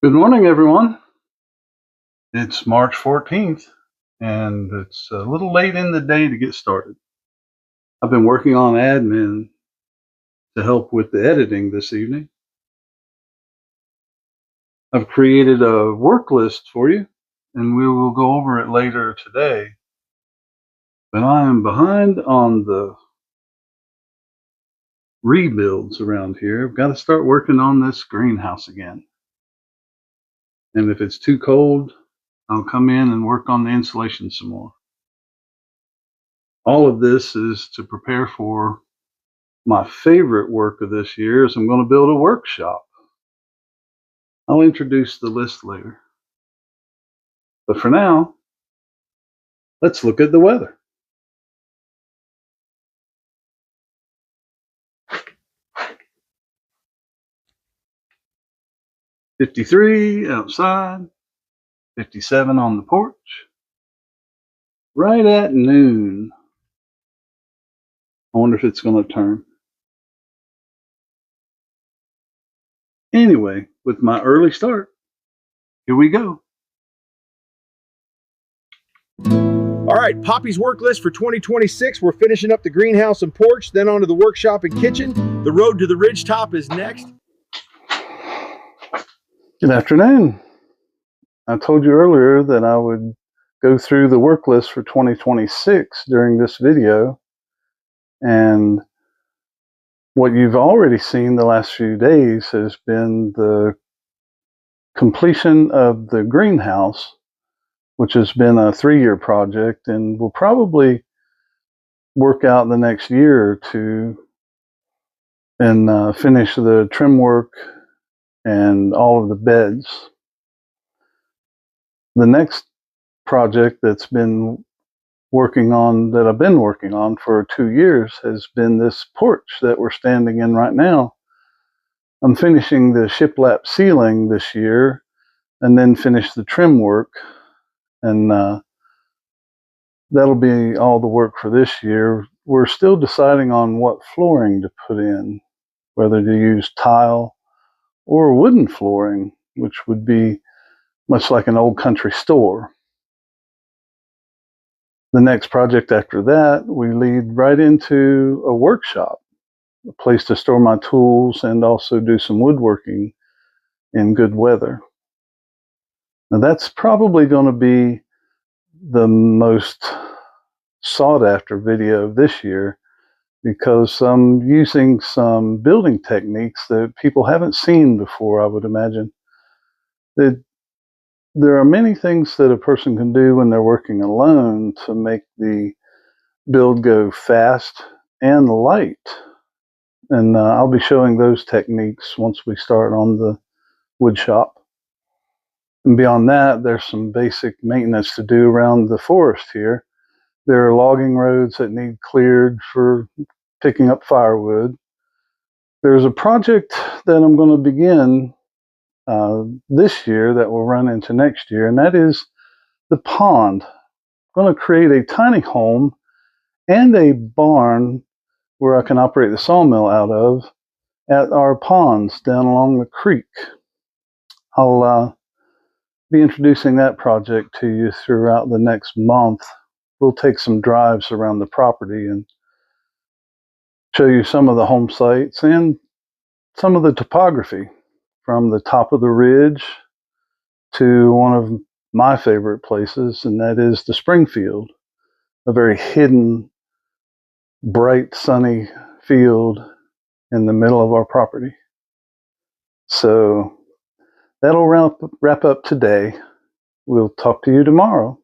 Good morning, everyone. It's March 14th, and it's a little late in the day to get started. I've been working on admin to help with the editing this evening. I've created a work list for you, and we will go over it later today. But I am behind on the rebuilds around here. I've got to start working on this greenhouse again. And if it's too cold, I'll come in and work on the insulation some more. All of this is to prepare for my favorite work of this year is I'm going to build a workshop. I'll introduce the list later. But for now, let's look at the weather. "53 outside, 57 on the porch. Right at noon. I wonder if it's going to turn. Anyway, with my early start, here we go. All right, Poppy's work list for 2026. We're finishing up the greenhouse and porch, then onto the workshop and kitchen. The road to the ridge top is next. Good afternoon. I told you earlier that I would go through the work list for 2026 during this video. And what you've already seen the last few days has been the completion of the greenhouse, which has been a 3-year project and will probably work out the next year or two and finish the trim work and all of the beds. The next project that I've been working on for 2 years has been this porch that we're standing in right now. I'm finishing the shiplap ceiling this year and then finish the trim work, and that'll be all the work for this year. We're still deciding on what flooring to put in, whether to use tile or wooden flooring, which would be much like an old country store. The next project after that, we lead right into a workshop, a place to store my tools and also do some woodworking in good weather. Now that's probably going to be the most sought after video this year because I'm using some building techniques that people haven't seen before, I would imagine. There are many things that a person can do when they're working alone to make the build go fast and light. And I'll be showing those techniques once we start on the wood shop. And beyond that, there's some basic maintenance to do around the forest here. There are logging roads that need cleared for picking up firewood. There's a project that I'm going to begin this year that will run into next year, and that is the pond. I'm going to create a tiny home and a barn where I can operate the sawmill out of at our ponds down along the creek. I'll be introducing that project to you throughout the next month. We'll take some drives around the property and show you some of the home sites and some of the topography from the top of the ridge to one of my favorite places, and that is the Springfield, a very hidden, bright, sunny field in the middle of our property. So that'll wrap up today. We'll talk to you tomorrow.